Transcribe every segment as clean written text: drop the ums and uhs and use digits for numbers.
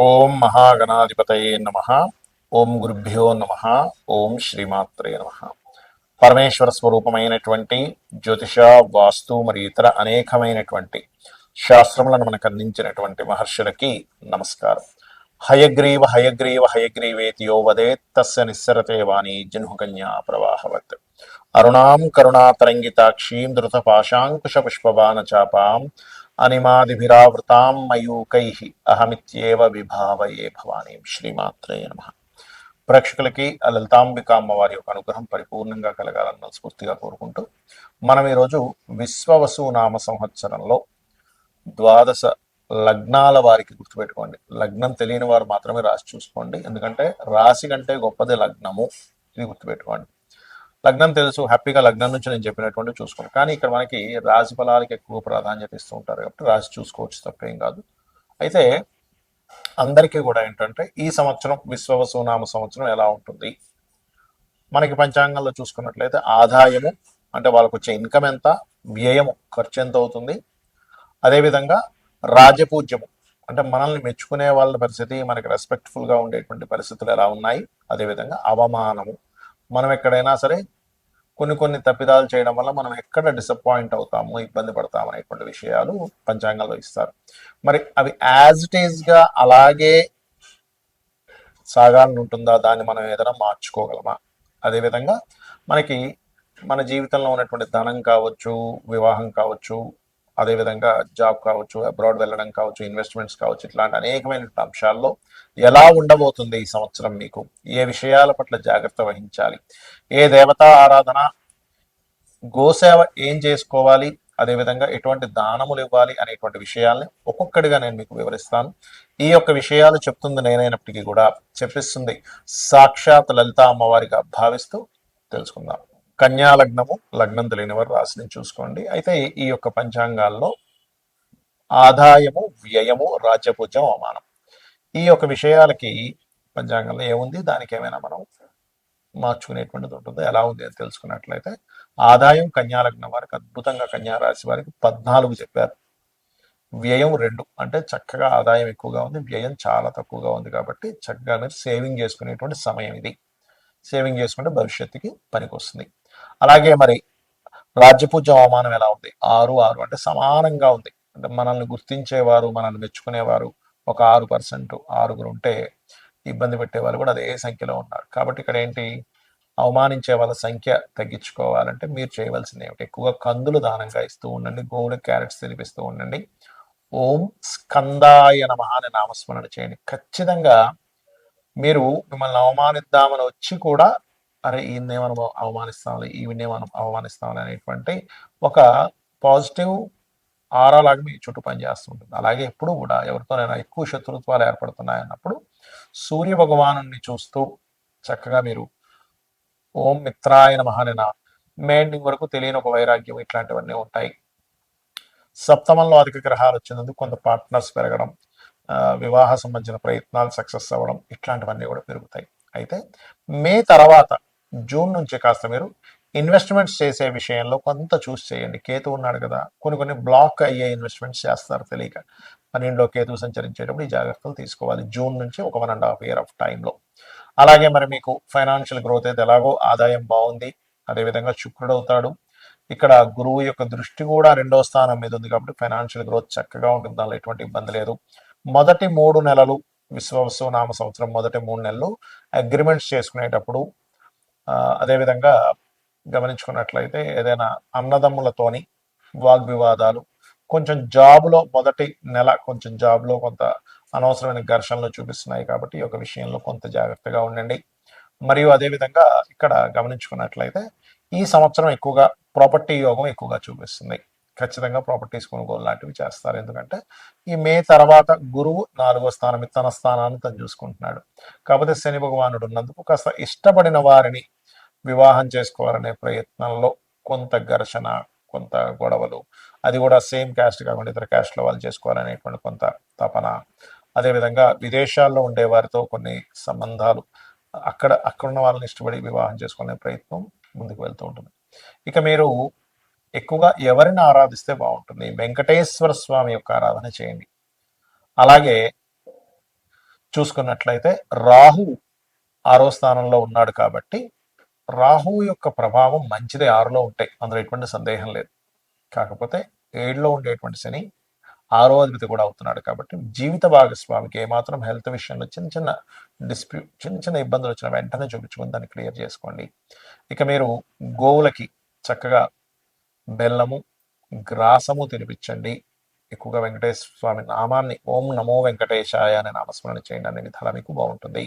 ఓం మహాగణాధిపతయే నమః. ఓం గురుభ్యో నమః. ఓం శ్రీమాత్రే నమః. పరమేశ్వర స్వరూపమైనటువంటి జ్యోతిష, వాస్తు మరియు ఇతర అనేకమైనటువంటి శాస్త్రములను మనకు అందించినటువంటి మహర్షులకి నమస్కారం. హయగ్రీవ హయగ్రీవ హయగ్రీవేతి యో వదేత్ తస్య నిస్సరతే వాణి జన్హుకన్యా ప్రవాహవత్. అరుణాం కరుణాతరంగితాక్షీం ధృతపాశాంకుశ పుష్పబాణ చాపాం అనిమాదిభిరావృతాం మయూకైః అహమిత్యేవ విభావయే భవానీం. శ్రీమాత్రే నమః. ప్రేక్షకులకి ఆ లలితాంబిక అమ్మవారి యొక్క అనుగ్రహం పరిపూర్ణంగా కలగాలని మనస్ఫూర్తిగా కోరుకుంటూ మనం ఈరోజు విశ్వవసు నామ సంవత్సరంలో ద్వాదశ లగ్నాల వారికి గుర్తుపెట్టుకోండి. లగ్నం తెలియని వారు మాత్రమే రాసి చూసుకోండి, ఎందుకంటే రాశి కంటే గొప్పది లగ్నము. ఇది గుర్తుపెట్టుకోండి. లగ్నం తెలుసు, హ్యాపీగా లగ్నం నుంచి నేను చెప్పినటువంటి చూసుకోండి. కానీ ఇక్కడ మనకి రాశి ఫలాలకి ఎక్కువ ప్రాధాన్యత ఇస్తూ ఉంటారు కాబట్టి రాశి చూసుకోవచ్చు, తప్పేం కాదు. అయితే అందరికీ కూడా ఏంటంటే ఈ సంవత్సరం విశ్వవసునామ సంవత్సరం ఎలా ఉంటుంది, మనకి పంచాంగంలో చూసుకున్నట్లయితే ఆదాయము అంటే వాళ్ళకు వచ్చే ఇన్కమ్ ఎంత, వ్యయము ఖర్చు ఎంత అవుతుంది, అదేవిధంగా రాజపూజ్యము అంటే మనల్ని మెచ్చుకునే వాళ్ళ పరిస్థితి, మనకి రెస్పెక్ట్ఫుల్గా ఉండేటువంటి పరిస్థితులు ఎలా ఉన్నాయి, అదేవిధంగా అవమానము, మనం ఎక్కడైనా సరే కొన్ని తప్పిదాలు చేయడం వల్ల మనం ఎక్కడ డిసప్పాయింట్ అవుతాము, ఇబ్బంది పడతాము అనేటువంటి విషయాలు పంచాంగంలో ఇస్తారు. మరి అవి యాజ్ ఇట్ ఈస్గా అలాగే సాగాలని ఉంటుందా, దాన్ని మనం ఏదైనా మార్చుకోగలమా, అదేవిధంగా మనకి మన జీవితంలో ఉన్నటువంటి ధనం కావచ్చు, వివాహం కావచ్చు, అదేవిధంగా జాబ్ కావచ్చు, అబ్రాడ్ వెళ్ళడం కావచ్చు, ఇన్వెస్ట్మెంట్స్ కావచ్చు, ఇట్లాంటి అనేకమైన అంశాల్లో ఎలా ఉండబోతుంది ఈ సంవత్సరం, మీకు ఏ విషయాల పట్ల జాగ్రత్త వహించాలి, ఏ దేవతా ఆరాధన, గోసేవ ఏం చేసుకోవాలి, అదేవిధంగా ఎటువంటి దానములు ఇవ్వాలి అనేటువంటి విషయాల్ని ఒక్కొక్కటిగా నేను మీకు వివరిస్తాను. ఈ యొక్క విషయాలు చెప్తుంది నేనైనప్పటికీ కూడా చెప్పిస్తుంది సాక్షాత్ లలిత అమ్మవారిగా భావిస్తూ తెలుసుకుందాం. కన్యా లగ్నము, లగ్నం తెలియని వారు రాశిని చూసుకోండి. అయితే ఈ యొక్క పంచాంగాల్లో ఆదాయము, వ్యయము, రాజ్యపూజ్యం, అవమానం, ఈ యొక్క విషయాలకి పంచాంగంలో ఏముంది, దానికి ఏమైనా మనం మార్చుకునేటువంటిది ఉంటుంది. ఎలా ఉంది అని తెలుసుకున్నట్లయితే ఆదాయం కన్యా లగ్నం వారికి అద్భుతంగా, కన్యా రాశి వారికి 14 చెప్పారు. వ్యయం 2 అంటే చక్కగా ఆదాయం ఎక్కువగా ఉంది, వ్యయం చాలా తక్కువగా ఉంది. కాబట్టి చక్కగా మీరు సేవింగ్ చేసుకునేటువంటి సమయం ఇది. సేవింగ్ చేసుకుంటే భవిష్యత్తుకి పనికి వస్తుంది. అలాగే మరి రాజ్యపూజ్య అవమానం ఎలా ఉంది, 6 అంటే సమానంగా ఉంది. అంటే మనల్ని గుర్తించేవారు, మనల్ని మెచ్చుకునేవారు ఒక 6%, 6 ఉంటే ఇబ్బంది పెట్టేవాళ్ళు కూడా అదే సంఖ్యలో ఉన్నారు. కాబట్టి ఇక్కడ ఏంటి, అవమానించే వాళ్ళ సంఖ్య తగ్గించుకోవాలంటే మీరు చేయవలసింది ఏమిటి, ఎక్కువగా కందులు దానంగా ఇస్తూ ఉండండి, గోవులు క్యారెట్స్ తినిపిస్తూ ఉండండి. ఓం స్కందాయ నమః అనే నామస్మరణ చేయండి. ఖచ్చితంగా మీరు మిమ్మల్ని అవమానిద్దామని వచ్చి కూడా అరే ఈయన్నేమనం అవమానిస్తామని, ఈవినేమనం అవమానిస్తామని అనేటువంటి ఒక పాజిటివ్ ఆరా లాగా మీ చుట్టూ పనిచేస్తుంటుంది. అలాగే ఎప్పుడు కూడా ఎవరితోనైనా ఎక్కువ శత్రుత్వాలు ఏర్పడుతున్నాయన్నప్పుడు సూర్య భగవాను చూస్తూ చక్కగా మీరు ఓం మిత్రాయ నమః అనే మేండింగ్ వరకు తెలియని ఒక వైరాగ్యం, ఇట్లాంటివన్నీ ఉంటాయి. సప్తమంలో అధిక గ్రహాలు వచ్చినందుకు కొంత పార్ట్నర్స్ పెరగడం, వివాహ సంబంధించిన ప్రయత్నాలు సక్సెస్ అవ్వడం, ఇట్లాంటివన్నీ కూడా పెరుగుతాయి. అయితే మే తర్వాత జూన్ నుంచి కాస్త మీరు ఇన్వెస్ట్మెంట్స్ చేసే విషయంలో కొంత చూస్ చేయండి. కేతు ఉన్నాడు కదా, కొన్ని బ్లాక్ అయ్యే ఇన్వెస్ట్మెంట్స్ చేస్తారు తెలియక. 12లో కేతు సంచరించేటప్పుడు ఈ జాగ్రత్తలు తీసుకోవాలి. జూన్ నుంచి ఒక 1.5 year ఆఫ్ టైంలో. అలాగే మరి మీకు ఫైనాన్షియల్ గ్రోత్ అయితే ఎలాగో ఆదాయం బాగుంది, అదేవిధంగా శుక్రుడు అవుతాడు. ఇక్కడ గురువు యొక్క దృష్టి కూడా 2వ స్థానం మీద ఉంది కాబట్టి ఫైనాన్షియల్ గ్రోత్ చక్కగా ఉంటుంది, దానిలో ఎటువంటి ఇబ్బంది లేదు. మొదటి 3 నెలలు విశ్వవసు నామ సంవత్సరం మొదటి 3 నెలలు అగ్రిమెంట్స్ చేసుకునేటప్పుడు, అదేవిధంగా గమనించుకున్నట్లయితే ఏదైనా అన్నదమ్ములతోని వాగ్వివాదాలు, కొంచెం జాబ్లో మొదటి నెల కొంచెం జాబ్లో కొంత అనవసరమైన ఘర్షణలు చూపిస్తున్నాయి కాబట్టి ఈ యొక్క విషయంలో కొంత జాగ్రత్తగా ఉండండి. మరియు అదేవిధంగా ఇక్కడ గమనించుకున్నట్లయితే ఈ సంవత్సరం ఎక్కువగా ప్రాపర్టీ యోగం ఎక్కువగా చూపిస్తుంది. ఖచ్చితంగా ప్రాపర్టీస్ కొనుగోలు లాంటివి చేస్తారు. ఎందుకంటే ఈ మే తర్వాత గురువు 4వ స్థానం తన స్థానాన్ని తను చూసుకుంటున్నాడు. కాకపోతే శని భగవానుడు ఉన్నందుకు కాస్త ఇష్టపడిన వారిని వివాహం చేసుకోవాలనే ప్రయత్నంలో కొంత ఘర్షణ, కొంత గొడవలు, అది కూడా సేమ్ క్యాస్ట్ కాకుండా ఇతర క్యాస్ట్లో వాళ్ళు చేసుకోవాలనేటువంటి కొంత తపన, అదేవిధంగా విదేశాల్లో ఉండే వారితో కొన్ని సంబంధాలు, అక్కడున్న వాళ్ళని ఇష్టపడి వివాహం చేసుకునే ప్రయత్నం ముందుకు వెళ్తూ ఉంటుంది. ఇక మీరు ఎక్కువగా ఎవరిని ఆరాధిస్తే బాగుంటుంది, వెంకటేశ్వర స్వామి యొక్క ఆరాధన చేయండి. అలాగే చూసుకున్నట్లయితే రాహు 6వ స్థానంలో ఉన్నాడు కాబట్టి రాహు యొక్క ప్రభావం మంచిదే 6లో ఉంటాయి, అందులో ఎటువంటి సందేహం లేదు. కాకపోతే 7లో ఉండేటువంటి శని 6వ అధిపతి కూడా అవుతున్నాడు కాబట్టి జీవిత భాగస్వామికి ఏమాత్రం హెల్త్ విషయంలో చిన్న చిన్న డిస్ప్యూట్, చిన్న చిన్న ఇబ్బందులు వచ్చిన వెంటనే చూపించుకొని దాన్ని క్లియర్ చేసుకోండి. ఇక మీరు గోవులకి చక్కగా బెల్లము గ్రాసము తినిపించండి. ఎక్కువగా వెంకటేశ్వర స్వామి నామాన్ని ఓం నమో వెంకటేశాయ అనే నామస్మరణ చేయండి, అనే విధాలా మీకు బాగుంటుంది.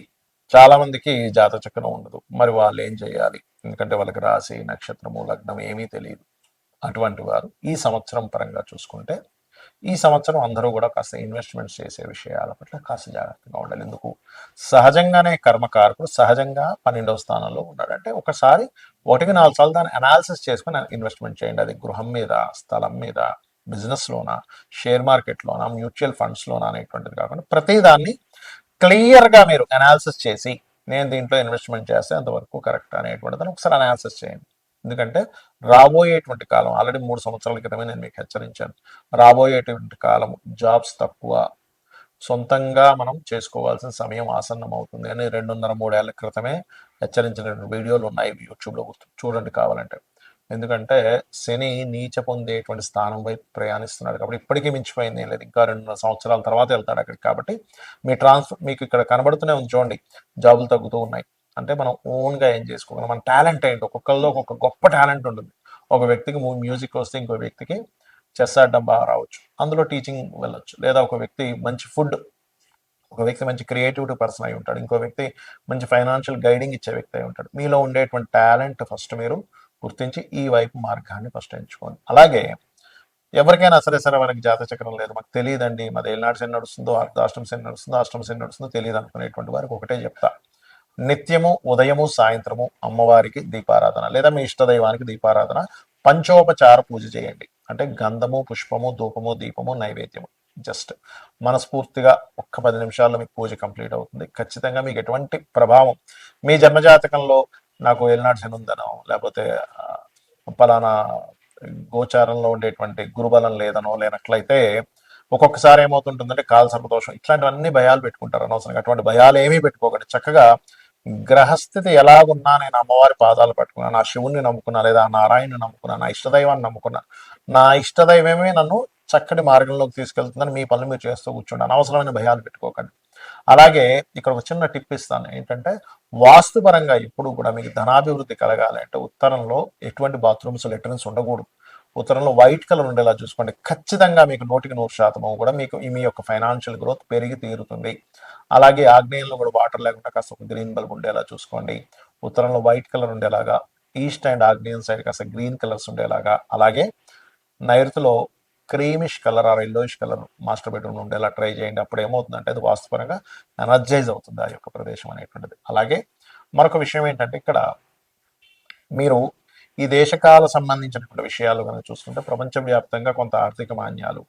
చాలా మందికి జాతక చక్రం ఉండదు, మరి వాళ్ళు ఏం చేయాలి? ఎందుకంటే వాళ్ళకి రాశి నక్షత్రము లగ్నం ఏమీ తెలియదు. అటువంటి వారు ఈ సంవత్సరం పరంగా చూసుకుంటే ఈ సంవత్సరం అందరూ కూడా కాస్త ఇన్వెస్ట్మెంట్స్ చేసే విషయాల పట్ల కాస్త జాగ్రత్తగా ఉండాలి. ఎందుకు? సహజంగానే కర్మకారకుడు సహజంగా 12వ స్థానంలో ఉన్నాడు. అంటే ఒకసారి 1-4 సార్లు దాన్ని అనాలిసిస్ చేసుకుని ఇన్వెస్ట్మెంట్ చేయండి. అది గృహం మీద, స్థలం మీద, బిజినెస్లోనా, షేర్ మార్కెట్లోనా, మ్యూచువల్ ఫండ్స్లోనా అనేటువంటిది కాకుండా ప్రతిదాన్ని క్లియర్గా మీరు అనాలిసిస్ చేసి నేను దీంట్లో ఇన్వెస్ట్మెంట్ చేస్తే అంతవరకు కరెక్ట్ అనేటువంటిది ఒకసారి అనాలిసిస్ చేయండి. ఎందుకంటే రాబోయేటువంటి కాలం ఆల్రెడీ 3 సంవత్సరాల క్రితమే నేను మీకు హెచ్చరించాను. రాబోయేటువంటి కాలం జాబ్స్ తక్కువ, సొంతంగా మనం చేసుకోవాల్సిన సమయం ఆసన్నం అవుతుంది అని 2.5-3 ఏళ్ల క్రితమే హెచ్చరించిన వీడియోలు ఉన్నాయి యూట్యూబ్లో, చూడండి కావాలంటే. ఎందుకంటే శని నీచ పొందేటువంటి స్థానం వైపు ప్రయాణిస్తున్నాడు కాబట్టి ఇప్పటికీ మించిపోయింది ఏం లేదు, ఇంకా 2.5 సంవత్సరాల తర్వాత వెళ్తాడు అక్కడికి. కాబట్టి మీ ట్రాన్స్ఫర్ మీకు ఇక్కడ కనబడుతూనే ఉంది చూడండి, జాబులు తగ్గుతూ ఉన్నాయి. అంటే మనం ఓన్గా ఏం చేసుకోగలం, మన టాలెంట్ ఏంటి, ఒక్కొక్కరిలో ఒక్కొక్క గొప్ప టాలెంట్ ఉంటుంది. ఒక వ్యక్తికి మ్యూజిక్ వస్తే ఇంకో వ్యక్తికి చెస్ ఆడడం బాగా రావచ్చు, అందులో టీచింగ్ వెళ్ళొచ్చు. లేదా ఒక వ్యక్తి మంచి ఫుడ్, ఒక వ్యక్తి మంచి క్రియేటివిటీ పర్సన్ అయి ఉంటాడు, ఇంకో వ్యక్తి మంచి ఫైనాన్షియల్ గైడింగ్ ఇచ్చే వ్యక్తి అయి ఉంటాడు. మీలో ఉండేటువంటి టాలెంట్ ఫస్ట్ మీరు గుర్తించి ఈ వైపు మార్గాన్ని ఫస్ట్ ఎంచుకోండి. అలాగే ఎవరికైనా సరే మనకి జాతక చక్రం లేదు, మాకు తెలియదండి, మాది ఏళ్ళనాడు శని నడుస్తుందో, అర్ధాష్టమ శని నడుస్తుందో, అష్టమ శని నడుస్తుందో తెలియదు అనుకునేటువంటి వారికి ఒకటే చెప్తా, నిత్యము ఉదయము సాయంత్రము అమ్మవారికి దీపారాధన లేదా మీ ఇష్టదైవానికి దీపారాధన, పంచోపచార పూజ చేయండి. అంటే గంధము, పుష్పము, ధూపము, దీపము, నైవేద్యము. జస్ట్ మనస్ఫూర్తిగా ఒక్క 10 నిమిషాల్లో మీకు పూజ కంప్లీట్ అవుతుంది. ఖచ్చితంగా మీకు ఎటువంటి ప్రభావం మీ జన్మజాతకంలో నాకు ఏలినాడు శని ఉందనో, లేకపోతే పలానా గోచారంలో ఉండేటువంటి గురుబలం లేదనో లేనట్లయితే ఒక్కొక్కసారి ఏమవుతుంటుందంటే కాల సర్పదోషం, ఇట్లాంటివన్నీ భయాలు పెట్టుకుంటారు అనవసరంగా. అటువంటి భయాలు ఏమీ పెట్టుకోకండి. చక్కగా గ్రహస్థితి ఎలాగున్నా నేను అమ్మవారి పాదాలు పట్టుకున్నా, నా శివుణ్ణి నమ్ముకున్నా, లేదా నారాయణని నమ్ముకున్నా, నా ఇష్టదైవాన్ని నమ్ముకున్నా, నా ఇష్టదైవమే నన్ను చక్కటి మార్గంలోకి తీసుకెళ్తుందని మీ పనులు మీరు చేస్తూ కూర్చోండి. అనవసరమైన భయాలు పెట్టుకోకండి. అలాగే ఇక్కడ ఒక చిన్న టిప్ ఇస్తాను, ఏంటంటే వాస్తుపరంగా ఎప్పుడు కూడా మీకు ధనాభివృద్ధి కలగాలి అంటే ఉత్తరంలో ఎటువంటి బాత్రూమ్స్, లెటరిన్స్ ఉండకూడదు. ఉత్తరంలో వైట్ కలర్ ఉండేలా చూసుకోండి. ఖచ్చితంగా మీకు 100% కూడా మీకు మీ యొక్క ఫైనాన్షియల్ గ్రోత్ పెరిగి తీరుతుంది. అలాగే ఆగ్నేయంలో కూడా వాటర్ లేకుండా కాస్త ఒక గ్రీన్ బల్బ్ ఉండేలా చూసుకోండి. ఉత్తరంలో వైట్ కలర్ ఉండేలాగా, ఈస్ట్ అండ్ ఆగ్నేయం సైడ్ కాస్త గ్రీన్ కలర్స్ ఉండేలాగా, అలాగే నైరుతిలో creamish colour or yellowish colour master bedroom ఉండేలా ట్రై చేయండి. అప్పుడు ఏమవుతుందంటే అది వాస్తుపరంగా ఎనర్జైజ్ అవుతుంది ఆ యొక్క ప్రదేశం అనేటువంటిది. అలాగే మరొక విషయం ఏంటంటే ఇక్కడ మీరు ఈ దేశకాల సంబంధించినటువంటి విషయాలు కనుక చూసుకుంటే ప్రపంచవ్యాప్తంగా కొంత ఆర్థిక మాన్యాలు,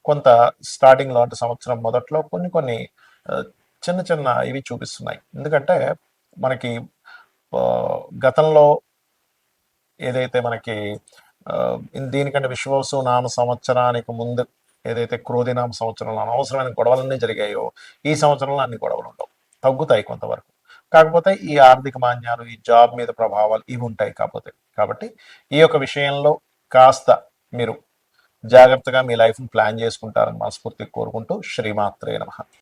కొంత స్టార్టింగ్లో అంటే సంవత్సరం మొదట్లో కొన్ని చిన్న చిన్న ఇవి చూపిస్తున్నాయి. ఎందుకంటే మనకి గతంలో ఏదైతే మనకి దీనికంటే విశ్వవసు నామ సంవత్సరానికి ముందు ఏదైతే క్రోధినామ సంవత్సరంలో అనవసరమైన గొడవలన్నీ జరిగాయో ఈ సంవత్సరంలో అన్ని గొడవలు ఉండవు, తగ్గుతాయి కొంతవరకు. కాకపోతే ఈ ఆర్థిక మాన్యాలు, ఈ జాబ్ మీద ప్రభావాలు ఇవి ఉంటాయి. కాబట్టి ఈ యొక్క విషయంలో కాస్త మీరు జాగ్రత్తగా మీ లైఫ్ని ప్లాన్ చేసుకుంటారని మనస్ఫూర్తిగా కోరుకుంటూ శ్రీమాత్రే నమః.